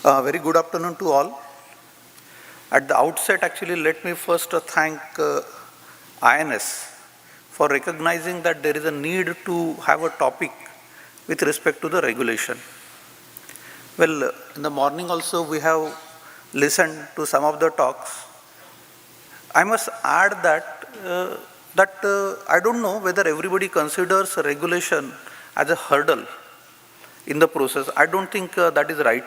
Very good afternoon to all. At the outset, actually, let me first thank INS for recognizing that there is a need to have a topic with respect to the regulation. Well, in the morning also we have listened to some of the talks. I must add that I don't know whether everybody considers regulation as a hurdle in the process. I don't think that is right.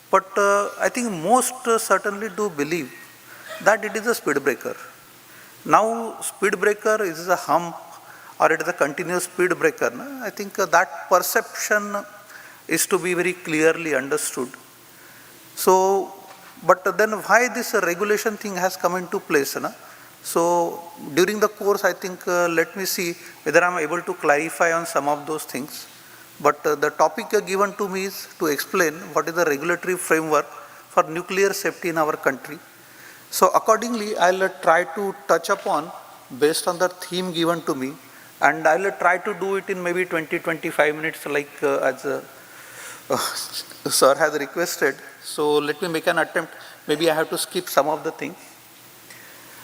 But I think most certainly do believe that it is a speed breaker. Now, speed breaker is a hump or it is a continuous speed breaker. I think that perception is to be very clearly understood. So, but then why this regulation thing has come into place? So, during the course, I think let me see whether I am able to clarify on some of those things. But the topic given to me is to explain what is the regulatory framework for nuclear safety in our country. So accordingly, I'll try to touch upon based on the theme given to me, and I'll try to do it in maybe 20-25 minutes like as sir has requested. So let me make an attempt. Maybe I have to skip some of the things.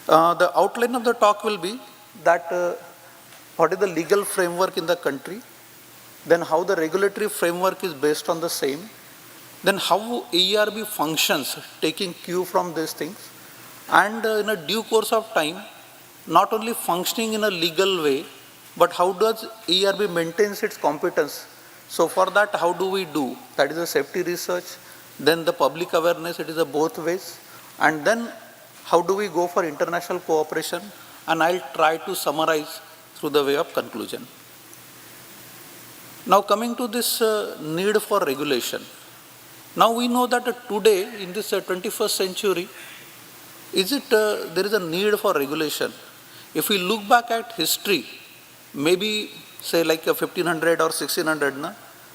The outline of the talk will be that what is the legal framework in the country, then how the regulatory framework is based on the same, then how AERB functions taking cue from these things, and in a due course of time, not only functioning in a legal way, but how does AERB maintains its competence. So for that, how do we do? That is the safety research, then the public awareness, it is a both ways, and then how do we go for international cooperation, and I'll try to summarize through the way of conclusion. Now coming to this need for regulation. Now we know that today in this 21st century, there is a need for regulation. If we look back at history, maybe say like 1500 or 1600,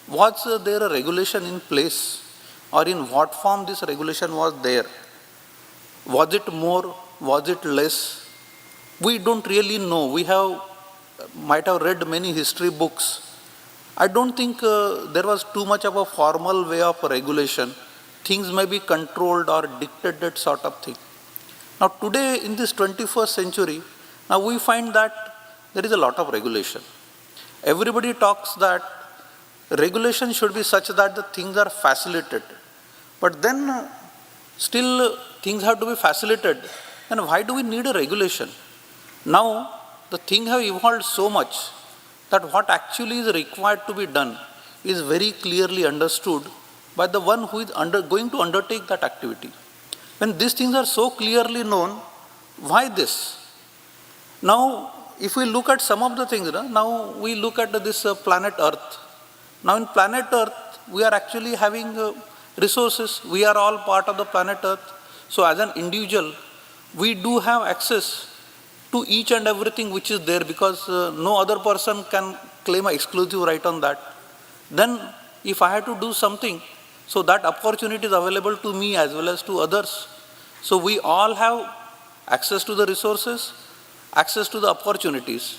was there a regulation in place, or in what form this regulation was there? Was it more? Was it less? We don't really know. We might have read many history books. I don't think there was too much of a formal way of regulation. Things may be controlled or dictated sort of thing. Now today in this 21st century, now we find that there is a lot of regulation. Everybody talks that regulation should be such that the things are facilitated. But then still things have to be facilitated. And why do we need a regulation? Now the things have evolved so much that what actually is required to be done is very clearly understood by the one who is going to undertake that activity. When these things are so clearly known, why this? Now, if we look at some of the things, now we look at this planet Earth. Now in planet Earth, we are actually having resources. We are all part of the planet Earth. So as an individual, we do have access to each and everything which is there, because no other person can claim an exclusive right on that. Then if I have to do something, so that opportunity is available to me as well as to others. So we all have access to the resources, access to the opportunities.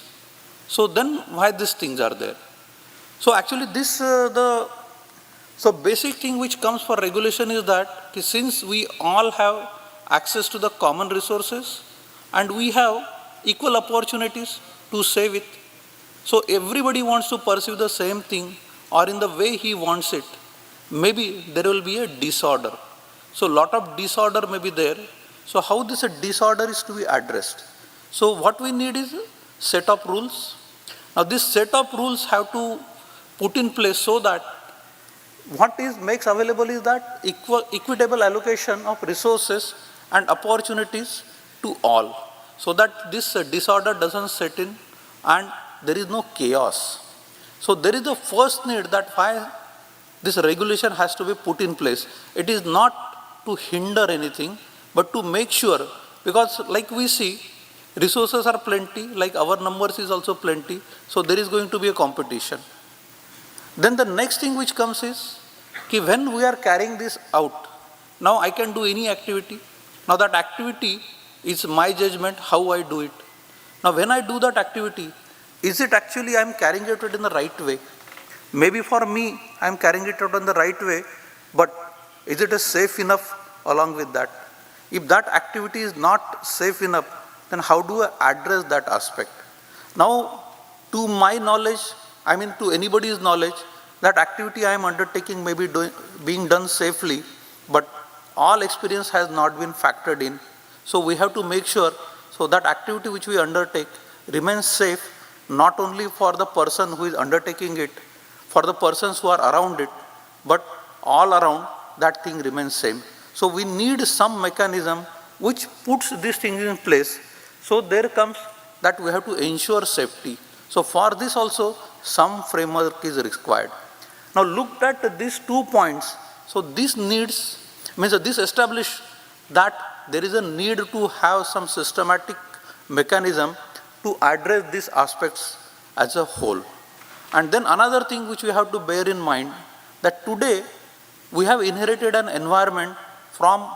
So then why these things are there? So actually this, so basic thing which comes for regulation is that since we all have access to the common resources and we have equal opportunities to save it. So everybody wants to pursue the same thing or in the way he wants it. Maybe there will be a disorder. So lot of disorder may be there. So how this disorder is to be addressed? So what we need is a set of rules. Now this set of rules have to put in place so that what makes available is that equitable allocation of resources and opportunities to all, so that this disorder doesn't set in and there is no chaos. So there is the first need that why this regulation has to be put in place. It is not to hinder anything, but to make sure, because like we see, resources are plenty, like our numbers is also plenty, so there is going to be a competition. Then the next thing which comes is, when we are carrying this out, now I can do any activity. Now that activity is my judgment how I do it. Now when I do that activity, is it actually I am carrying it out in the right way? Maybe for me, I am carrying it out in the right way, but is it safe enough along with that? If that activity is not safe enough, then how do I address that aspect? Now, to my knowledge, I mean to anybody's knowledge, that activity I am undertaking may be being done safely, but all experience has not been factored in. So we have to make sure so that activity which we undertake remains safe, not only for the person who is undertaking it, for the persons who are around it, but all around that thing remains same. So we need some mechanism which puts these things in place. So there comes that we have to ensure safety. So for this also some framework is required. Now look at these 2 points. So this needs, means this establish that there is a need to have some systematic mechanism to address these aspects as a whole. And then another thing which we have to bear in mind, that today we have inherited an environment from,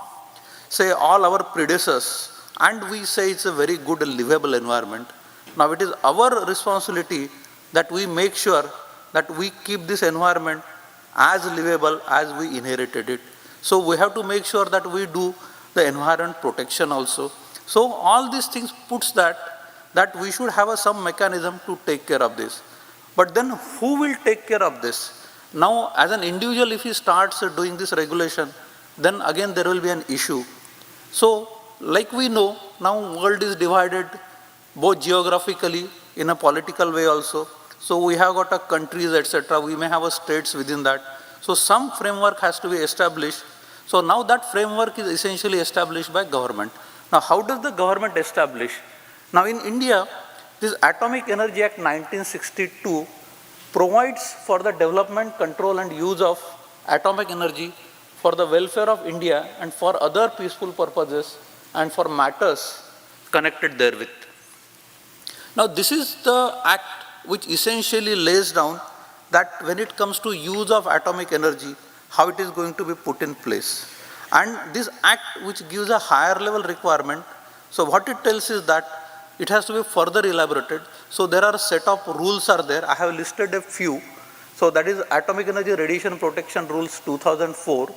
say, all our predecessors, and we say it's a very good livable environment. Now it is our responsibility that we make sure that we keep this environment as livable as we inherited it. So we have to make sure that we do the environment protection also. So all these things puts that we should have some mechanism to take care of this. But then who will take care of this? Now as an individual, if he starts doing this regulation, then again there will be an issue. So like we know, now world is divided both geographically, in a political way also. So we have got a countries, etc. We may have a states within that. So some framework has to be established. So now that framework is essentially established by government. Now how does the government establish? Now in India, this Atomic Energy Act 1962 provides for the development, control and use of atomic energy for the welfare of India and for other peaceful purposes and for matters connected therewith. Now this is the act which essentially lays down that when it comes to use of atomic energy, how it is going to be put in place. And this act which gives a higher level requirement, so what it tells is that it has to be further elaborated. So there are a set of rules are there. I have listed a few. So that is Atomic Energy Radiation Protection Rules 2004.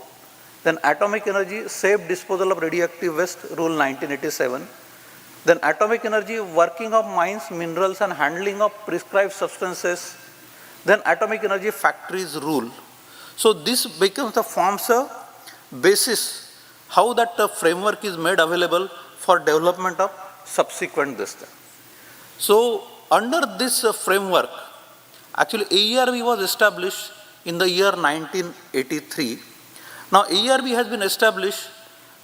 Then Atomic Energy Safe Disposal of Radioactive Waste Rule 1987. Then Atomic Energy Working of Mines, Minerals and Handling of Prescribed Substances. Then Atomic Energy Factories Rule. So this becomes the forms a basis how that framework is made available for development of subsequent this thing. So under this framework, actually AERB was established in the year 1983. Now AERB has been established,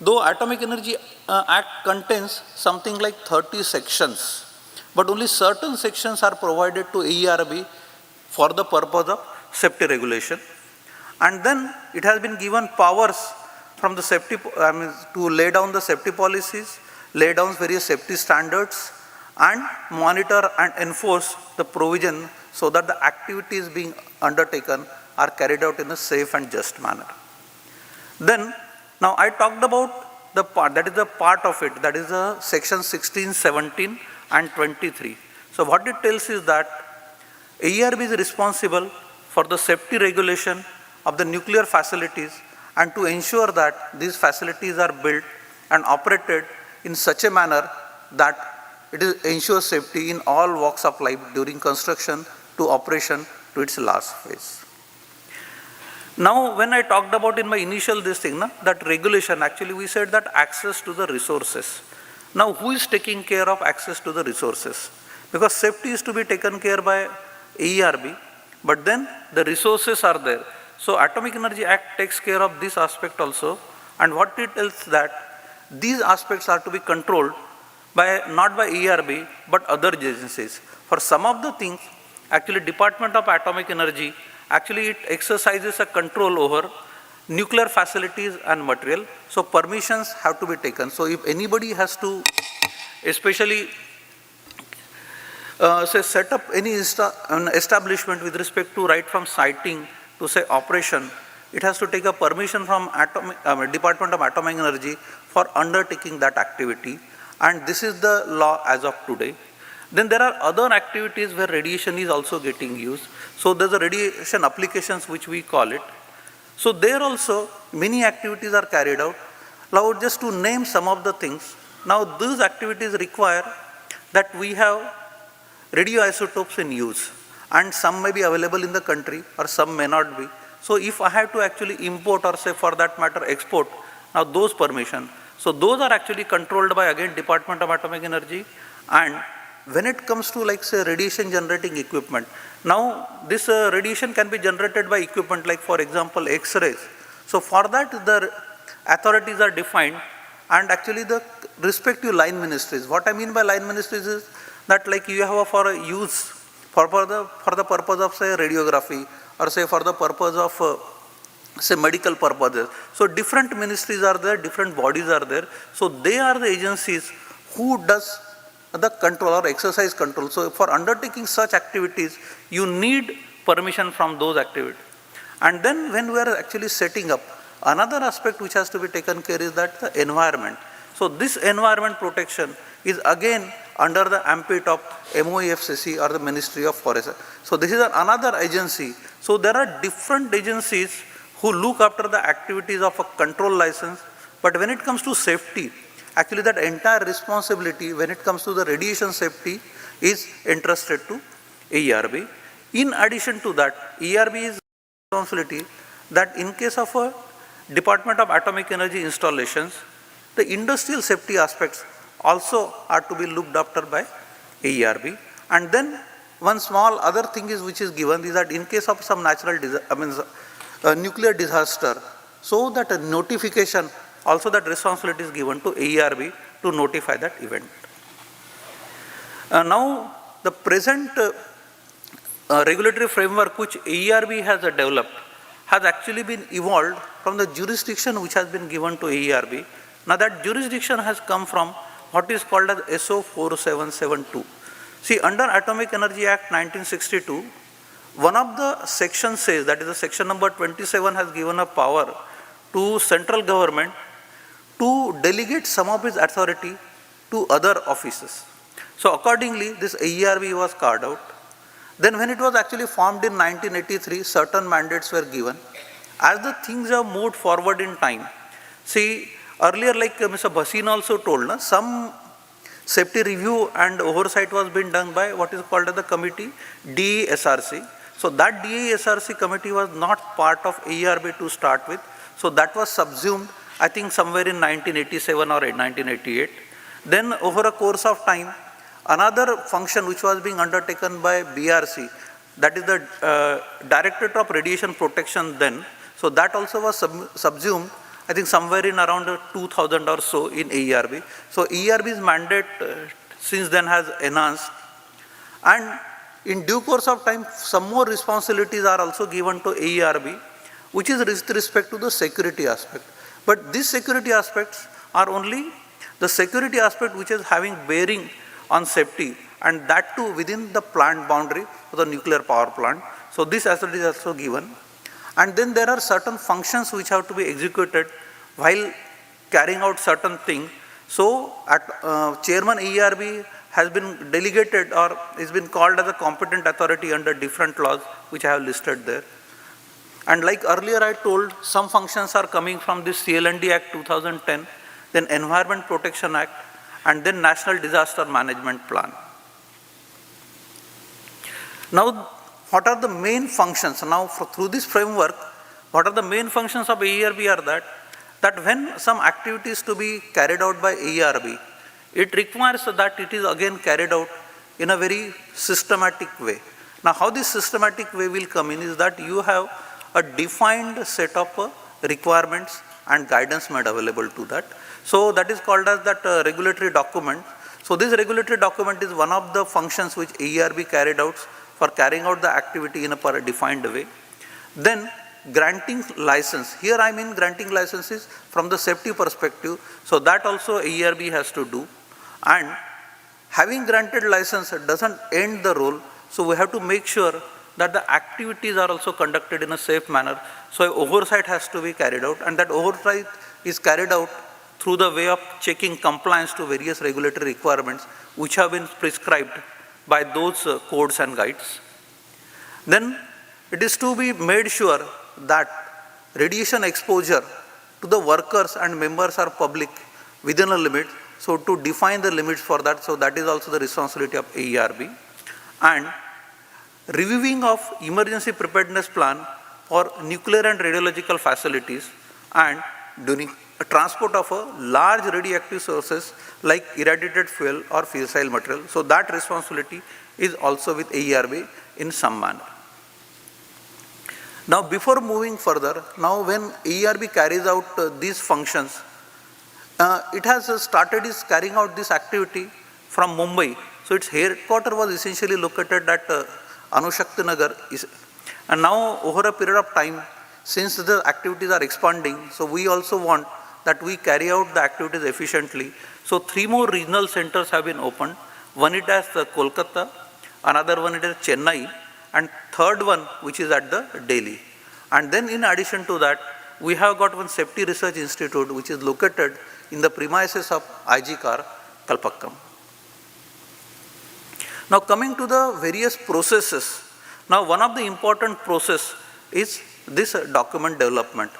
though Atomic Energy Act contains something like 30 sections, but only certain sections are provided to AERB for the purpose of safety regulation. And then it has been given powers from the safety, to lay down the safety policies, lay down various safety standards, and monitor and enforce the provision so that the activities being undertaken are carried out in a safe and just manner. Then, now I talked about the part, that is the part of it, that is the section 16, 17 and 23. So what it tells is that AERB is responsible for the safety regulation of the nuclear facilities and to ensure that these facilities are built and operated in such a manner that it ensures safety in all walks of life during construction to operation to its last phase. Now when I talked about in my initial this thing, that regulation, actually we said that access to the resources. Now who is taking care of access to the resources? Because safety is to be taken care by AERB, but then the resources are there. So Atomic Energy Act takes care of this aspect also, and what it tells that these aspects are to be controlled by, not by AERB, but other agencies. For some of the things, actually Department of Atomic Energy, actually it exercises a control over nuclear facilities and material. So permissions have to be taken. So if anybody has to, especially say set up any establishment with respect to right from siting to say operation, it has to take a permission from Department of Atomic Energy for undertaking that activity, and this is the law as of today. Then there are other activities where radiation is also getting used. So there's a radiation applications which we call it. So there also many activities are carried out. Now just to name some of the things, now these activities require that we have radioisotopes in use, and some may be available in the country or some may not be. So if I have to actually import or say for that matter export, now those permission, so those are actually controlled by again Department of Atomic Energy. And when it comes to like say radiation generating equipment, now this radiation can be generated by equipment like for example X-rays. So for that the authorities are defined, and actually the respective line ministries. What I mean by line ministries is that like you have for a use for the purpose of say radiography or say for the purpose of say medical purposes. So different ministries are there, different bodies are there. So they are the agencies who does the control or exercise control. So for undertaking such activities, you need permission from those activities. And then when we are actually setting up, another aspect which has to be taken care is that the environment. So this environment protection is again under the ambit of MOEFCC or the Ministry of Forest. So this is another agency. So there are different agencies who look after the activities of a control license. But when it comes to safety, actually that entire responsibility when it comes to the radiation safety is entrusted to AERB. In addition to that, AERB is responsibility that in case of a Department of Atomic Energy installations, the industrial safety aspects also are to be looked after by AERB. And then one small other thing is which is given is that in case of some natural nuclear disaster, so that a notification also that responsibility is given to AERB to notify that event. Now the present regulatory framework which AERB has developed has actually been evolved from the jurisdiction which has been given to AERB. Now that jurisdiction has come from what is called as SO 4772. See, under Atomic Energy Act 1962, one of the sections says, that is the section number 27, has given a power to central government to delegate some of its authority to other offices. So accordingly, this AERB was carved out. Then when it was actually formed in 1983, certain mandates were given. As the things have moved forward in time, see, earlier like Mr. Bhasin also told, some safety review and oversight was being done by what is called as the committee DESRC. So that DESRC committee was not part of AERB to start with. So that was subsumed, I think somewhere in 1987 or 1988. Then over a course of time, another function which was being undertaken by BRC, that is the Directorate of Radiation Protection then. So that also was subsumed, I think somewhere in around 2000 or so in AERB. So AERB's mandate since then has enhanced. And in due course of time, some more responsibilities are also given to AERB, which is with respect to the security aspect. But these security aspects are only the security aspect which is having bearing on safety, and that too within the plant boundary of the nuclear power plant. So this aspect is also given. And then there are certain functions which have to be executed while carrying out certain things. So Chairman AERB has been delegated or has been called as a competent authority under different laws which I have listed there. And like earlier I told, some functions are coming from this CL&D Act 2010, then Environment Protection Act, and then National Disaster Management Plan. Now, what are the main functions? Now, through this framework, what are the main functions of AERB are that when some activities to be carried out by AERB, it requires that it is again carried out in a very systematic way. Now, how this systematic way will come in is that you have a defined set of requirements and guidance made available to that. So that is called as that regulatory document. So this regulatory document is one of the functions which AERB carried out for carrying out the activity in a defined way. Then granting license. Here I mean granting licenses from the safety perspective. So that also AERB has to do. And having granted license doesn't end the role. So we have to make sure that the activities are also conducted in a safe manner. So oversight has to be carried out, and that oversight is carried out through the way of checking compliance to various regulatory requirements which have been prescribed by those codes and guides. Then it is to be made sure that radiation exposure to the workers and members or public within a limit. So to define the limits for that, so that is also the responsibility of AERB. And reviewing of emergency preparedness plan for nuclear and radiological facilities, and during transport of a large radioactive sources like irradiated fuel or fissile material. So that responsibility is also with AERB in some manner. Now before moving further, now when AERB carries out these functions, it has started carrying out this activity from Mumbai. So its headquarters was essentially located at Anushakti Nagar, and now over a period of time, since the activities are expanding, so we also want that we carry out the activities efficiently. So 3 more regional centers have been opened. One is at Kolkata, another one is at Chennai, and third one which is at the Delhi. And then in addition to that, we have got one Safety Research Institute which is located in the premises of IGCAR, Kalpakkam. Now coming to the various processes. Now one of the important process is this document development.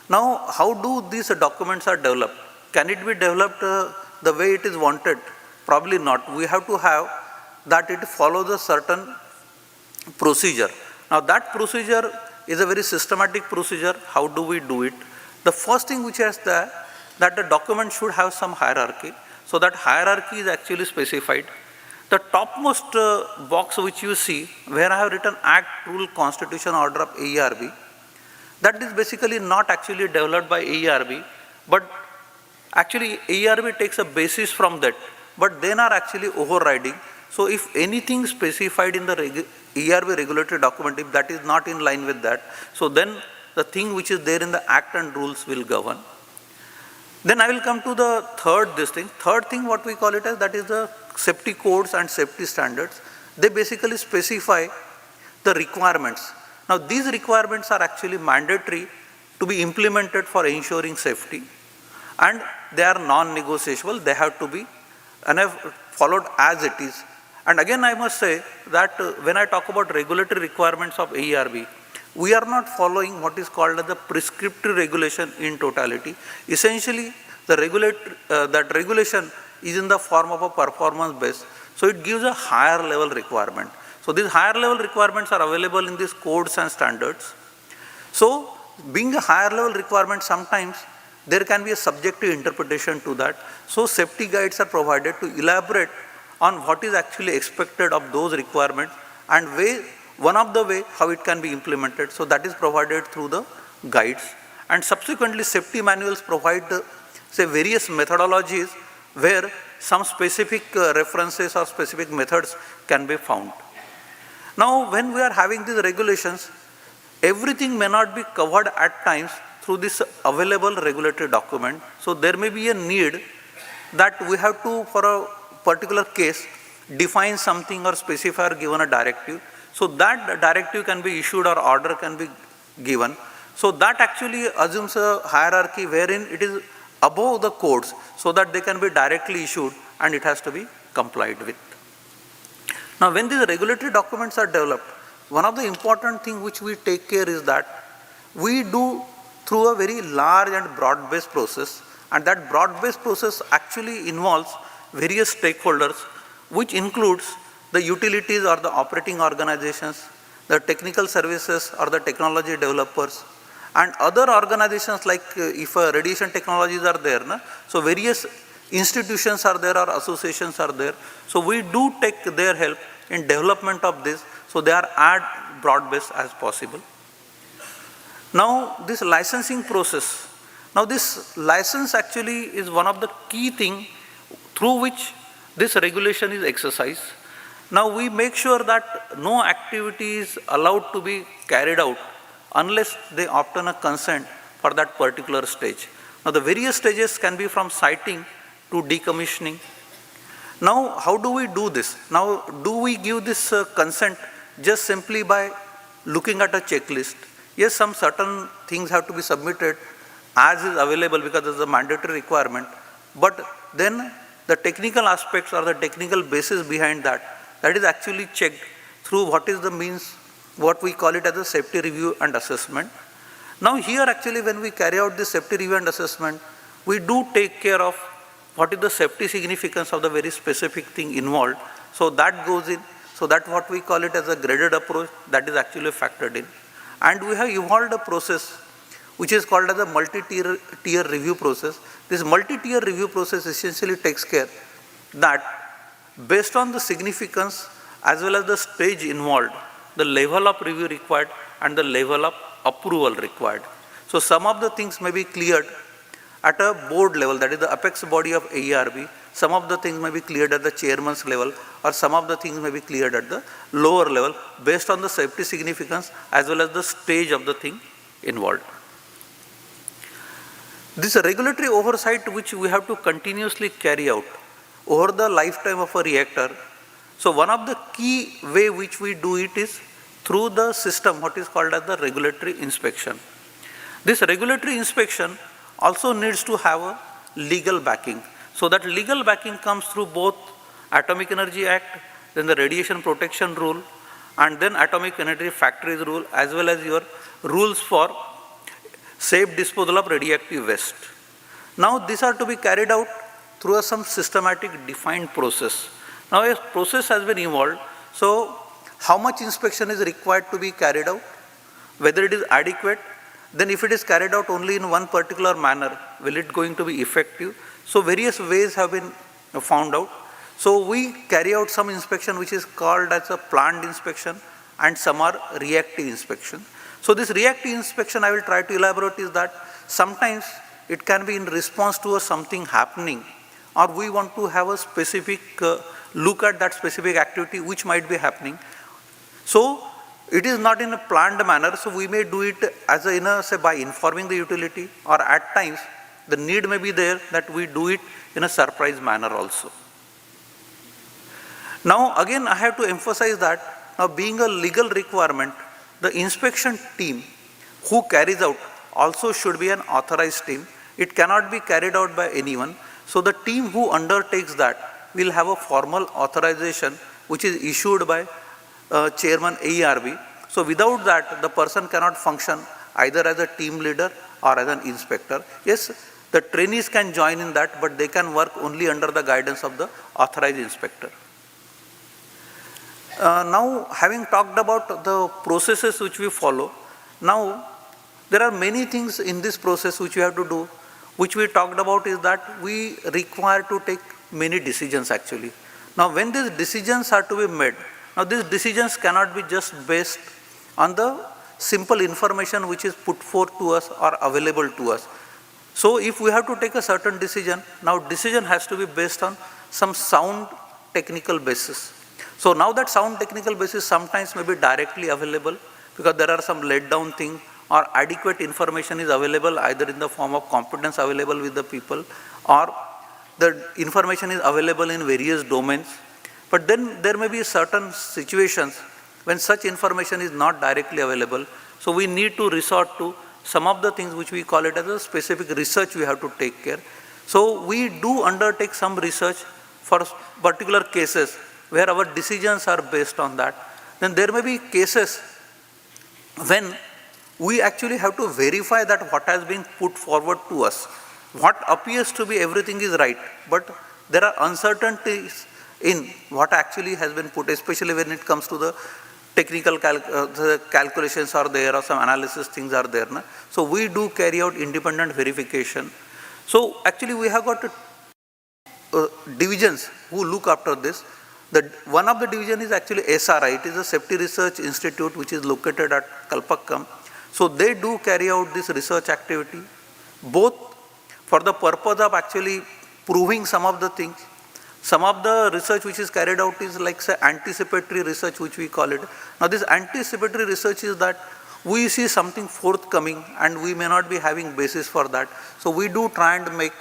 Now how do these documents are developed? Can it be developed the way it is wanted? Probably not. We have to have that it follows a certain procedure. Now that procedure is a very systematic procedure. How do we do it? The first thing which is that the document should have some hierarchy. So that hierarchy is actually specified. The topmost box which you see, where I have written Act, Rule, Constitution, Order of AERB, that is basically not actually developed by AERB, but actually AERB takes a basis from that, but then are actually overriding. So if anything specified in the AERB regulatory document, if that is not in line with that, so then the thing which is there in the Act and rules will govern. Then I will come to the third thing what we call it as, that is the safety codes and safety standards. They basically specify the requirements. Now these requirements are actually mandatory to be implemented for ensuring safety, and they are non-negotiable. They have to be followed as it is. And again I must say that when I talk about regulatory requirements of AERB, we are not following what is called as the prescriptive regulation in totality. Essentially, that regulation is in the form of a performance base. So it gives a higher level requirement. So these higher level requirements are available in these codes and standards. So being a higher level requirement, sometimes there can be a subjective interpretation to that. So safety guides are provided to elaborate on what is actually expected of those requirements and one of the way how it can be implemented. So that is provided through the guides. And subsequently safety manuals provide various methodologies where some specific references or specific methods can be found. Now when we are having these regulations, everything may not be covered at times through this available regulatory document. So there may be a need that we have to, for a particular case, define something or specify or given a directive. So that directive can be issued or order can be given. So that actually assumes a hierarchy wherein it is above the codes so that they can be directly issued and it has to be complied with. Now when these regulatory documents are developed, one of the important things which we take care is that we do through a very large and broad-based process, and that broad-based process actually involves various stakeholders, which includes the utilities or the operating organizations, the technical services or the technology developers, and other organizations like if radiation technologies are there, so various institutions are there or associations are there. So we do take their help in development of this, so they are as broad-based as possible. Now this licensing process. Now this license actually is one of the key things through which this regulation is exercised. Now we make sure that no activity is allowed to be carried out unless they obtain a consent for that particular stage. Now the various stages can be from siting to decommissioning. Now how do we do this? Now do we give this consent just simply by looking at a checklist? Yes, some certain things have to be submitted as is available because it's a mandatory requirement, but then the technical aspects or the technical basis behind that is actually checked through what is the means, what we call it as a safety review and assessment. Now here actually when we carry out this safety review and assessment, we do take care of what is the safety significance of the very specific thing involved. So that goes in, so that what we call it as a graded approach, that is actually factored in. And we have evolved a process which is called as a multi-tier review process. This multi-tier review process essentially takes care that based on the significance as well as the stage involved, the level of review required and the level of approval required. So some of the things may be cleared at a board level, that is the apex body of AERB. Some of the things may be cleared at the chairman's level, or some of the things may be cleared at the lower level based on the safety significance as well as the stage of the thing involved. This regulatory oversight which we have to continuously carry out over the lifetime of a reactor. So one of the key way which we do it is through the system what is called as the regulatory inspection. This regulatory inspection also needs to have a legal backing. So that legal backing comes through both Atomic Energy Act, then the Radiation Protection Rule, and then Atomic Energy Factories Rule, as well as your rules for safe disposal of radioactive waste. Now these are to be carried out through some systematic defined process. Now a process has been evolved, so how much inspection is required to be carried out, whether it is adequate, then if it is carried out only in one particular manner, will it going to be effective? So various ways have been found out. So we carry out some inspection which is called as a planned inspection and some are reactive inspection. So this reactive inspection I will try to elaborate is that sometimes it can be in response to something happening, or we want to have a specific look at that specific activity which might be happening. So it is not in a planned manner, so we may do it as say by informing the utility, or at times the need may be there that we do it in a surprise manner also. Now again I have to emphasize that now being a legal requirement, the inspection team who carries out also should be an authorized team. It cannot be carried out by anyone. So the team who undertakes that will have a formal authorization which is issued by Chairman AERB. So without that, the person cannot function either as a team leader or as an inspector. Yes, the trainees can join in that, but they can work only under the guidance of the authorized inspector. Now, having talked about the processes which we follow, now there are many things in this process which we have to do. Which we talked about is that we require to take many decisions actually. Now when these decisions are to be made, now these decisions cannot be just based on the simple information which is put forth to us or available to us. So if we have to take a certain decision, now decision has to be based on some sound technical basis. So now that sound technical basis sometimes may be directly available because there are some laid down things, or adequate information is available either in the form of competence available with the people, or the information is available in various domains. But then there may be certain situations when such information is not directly available. So we need to resort to some of the things which we call it as a specific research we have to take care. So we do undertake some research for particular cases where our decisions are based on that. Then there may be cases when we actually have to verify that what has been put forward to us. What appears to be everything is right, but there are uncertainties in what actually has been put, especially when it comes to the technical calculations are there, or some analysis things are there. Na? So we do carry out independent verification. So actually we have got divisions who look after this. One of the division is actually SRI, it is a Safety Research Institute which is located at Kalpakkam. So they do carry out this research activity, both for the purpose of actually proving some of the things. Some of the research which is carried out is like say anticipatory research which we call it. Now this anticipatory research is that we see something forthcoming and we may not be having basis for that. So we do try and make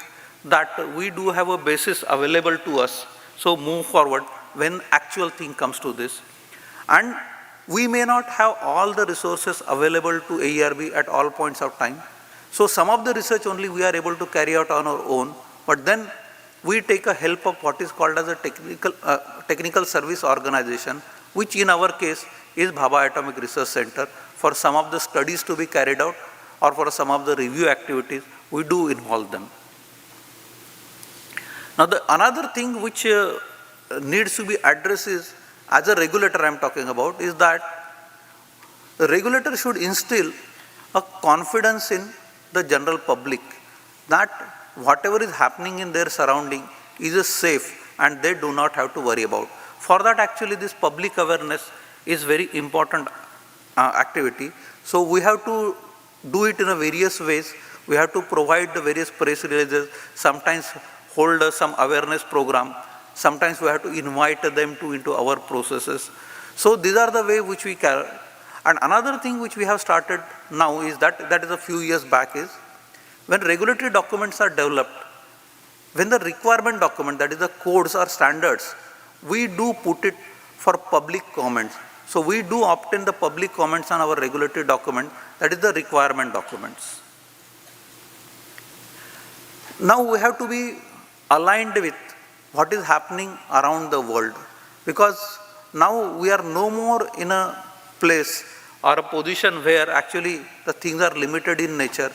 that we do have a basis available to us. So move forward when actual thing comes to this. And we may not have all the resources available to AERB at all points of time. So some of the research only we are able to carry out on our own, but then we take a help of what is called as a technical service organization, which in our case is Bhabha Atomic Research Center, for some of the studies to be carried out or for some of the review activities, we do involve them. Now, another thing which needs to be addressed is, as a regulator I am talking about, is that the regulator should instill a confidence in the general public that whatever is happening in their surrounding is safe and they do not have to worry about. For that, actually, this public awareness is very important activity. So we have to do it in a various ways. We have to provide the various press releases, sometimes hold some awareness program, sometimes we have to invite them into our processes. So these are the way which we can. And another thing which we have started now is that is a few years back, is when regulatory documents are developed, when the requirement document, that is the codes or standards, we do put it for public comments. So we do obtain the public comments on our regulatory document, that is the requirement documents. Now we have to be aligned with what is happening around the world, because now we are no more in a place or a position where actually the things are limited in nature.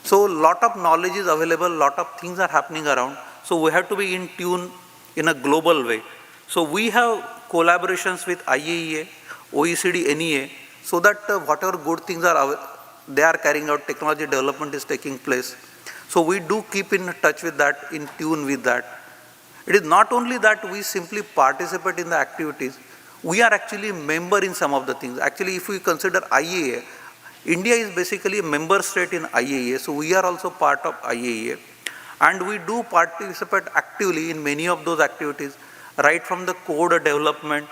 So lot of knowledge is available, lot of things are happening around. So we have to be in tune in a global way. So we have collaborations with IAEA, OECD, NEA, so that whatever good things they are carrying out, technology development is taking place. So we do keep in touch with that, in tune with that. It is not only that we simply participate in the activities, we are actually member in some of the things. Actually, if we consider IAEA, India is basically a member state in IAEA, so we are also part of IAEA. And we do participate actively in many of those activities, right from the code development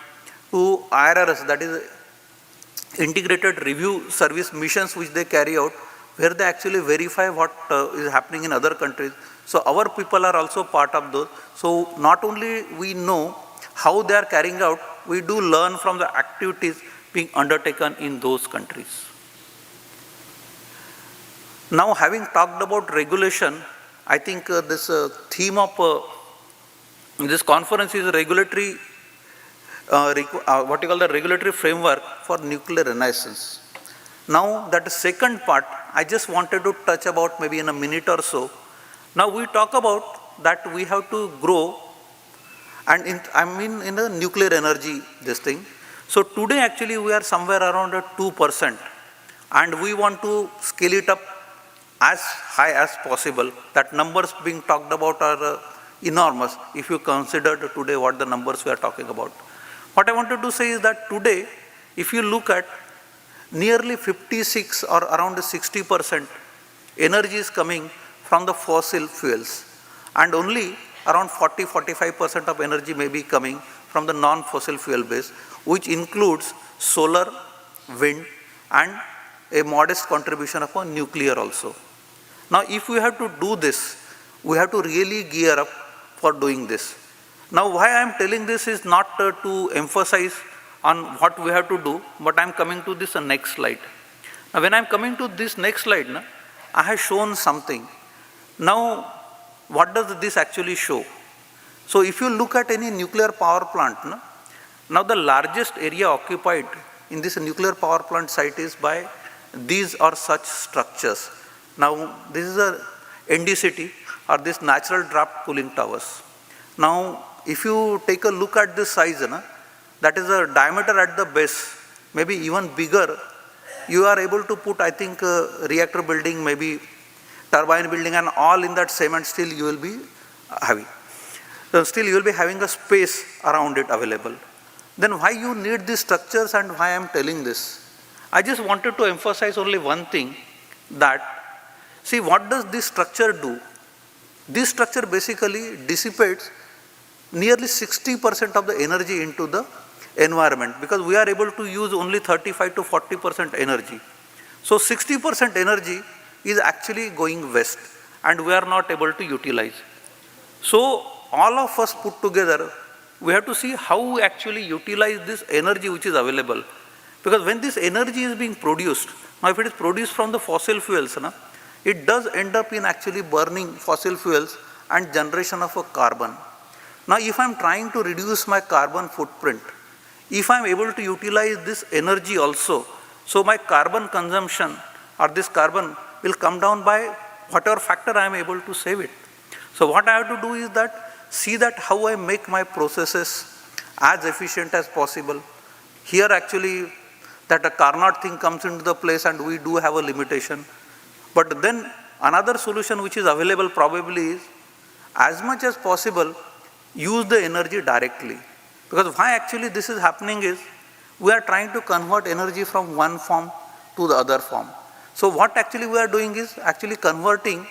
to AERB, that is integrated review service missions which they carry out, where they actually verify what is happening in other countries. So our people are also part of those. So not only we know how they are carrying out, we do learn from the activities being undertaken in those countries. Now, having talked about regulation, I think this theme of this conference is regulatory, what you call the regulatory framework for nuclear renaissance. Now, that second part, I just wanted to touch about maybe in a minute or so. Now, we talk about that we have to grow, and in the nuclear energy, this thing. So today, actually, we are somewhere around 2%, and we want to scale it up as high as possible. That numbers being talked about are enormous if you consider today what the numbers we are talking about. What I wanted to say is that today, if you look at nearly 56 or around 60% energy is coming from the fossil fuels, and only around 40-45% of energy may be coming from the non-fossil fuel base, which includes solar, wind, and a modest contribution of nuclear also. Now, if we have to do this, we have to really gear up for doing this. Now, why I am telling this is not to emphasize on what we have to do, but I am coming to this next slide. Now, when I am coming to this next slide, I have shown something. Now, what does this actually show? So, if you look at any nuclear power plant, now the largest area occupied in this nuclear power plant site is by these or such structures. Now, this is a NDCT, or this natural draft cooling towers. Now, if you take a look at this size, that is a diameter at the base, maybe even bigger, you are able to put, I think, reactor building, maybe turbine building, and all in that same, and still you will be having. So still you will be having a space around it available. Then why you need these structures and why I am telling this? I just wanted to emphasize only one thing, that, see, what does this structure do? This structure basically dissipates nearly 60% of the energy into the environment, because we are able to use only 35 to 40% energy. So 60% energy is actually going west, and we are not able to utilize. So all of us put together, we have to see how we actually utilize this energy which is available. Because when this energy is being produced, now if it is produced from the fossil fuels, it does end up in actually burning fossil fuels and generation of a carbon. Now, if I am trying to reduce my carbon footprint, if I am able to utilize this energy also, so my carbon consumption or this carbon will come down by whatever factor I am able to save it. So what I have to do is that see that how I make my processes as efficient as possible. Here actually that a Carnot thing comes into the place and we do have a limitation. But then another solution which is available probably is as much as possible use the energy directly. Because why actually this is happening is we are trying to convert energy from one form to the other form. So what actually we are doing is actually converting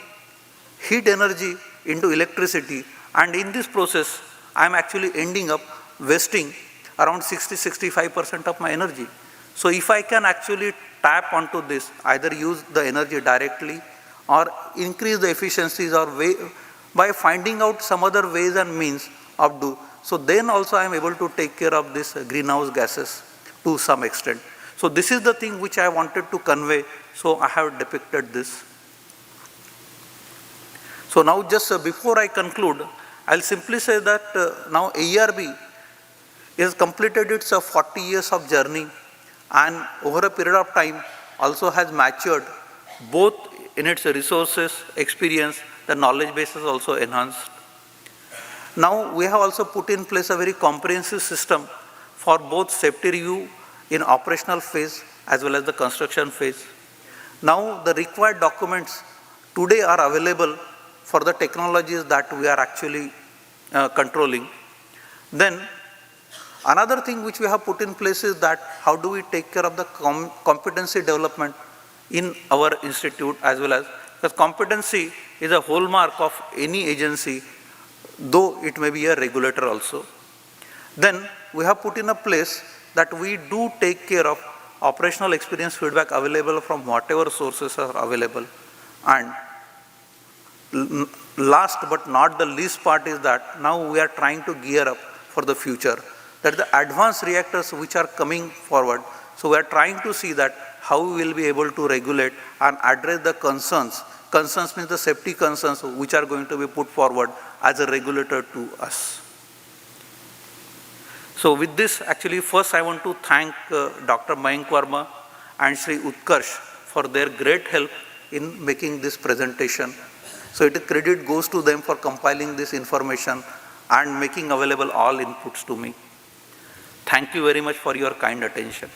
heat energy into electricity, and in this process I am actually ending up wasting around 60-65% of my energy. So if I can actually tap onto this, either use the energy directly or increase the efficiencies or by finding out some other ways and means of do, so then also I am able to take care of this greenhouse gases to some extent. So this is the thing which I wanted to convey, so I have depicted this. So now just before I conclude, I'll simply say that now AERB has completed its 40 years of journey, and over a period of time also has matured both in its resources, experience, the knowledge base is also enhanced. Now we have also put in place a very comprehensive system for both safety review in operational phase as well as the construction phase. Now the required documents today are available for the technologies that we are actually controlling. Then another thing which we have put in place is that how do we take care of the competency development in our institute as well as, because competency is a hallmark of any agency, though it may be a regulator also. Then we have put in a place that we do take care of operational experience feedback available from whatever sources are available. And last but not the least part is that now we are trying to gear up for the future. That the advanced reactors which are coming forward, so we are trying to see that how we will be able to regulate and address the concerns. Concerns means the safety concerns which are going to be put forward as a regulator to us. So with this, actually first I want to thank Dr. Mayank Verma and Shri Utkarsh for their great help in making this presentation. So credit goes to them for compiling this information and making available all inputs to me. Thank you very much for your kind attention.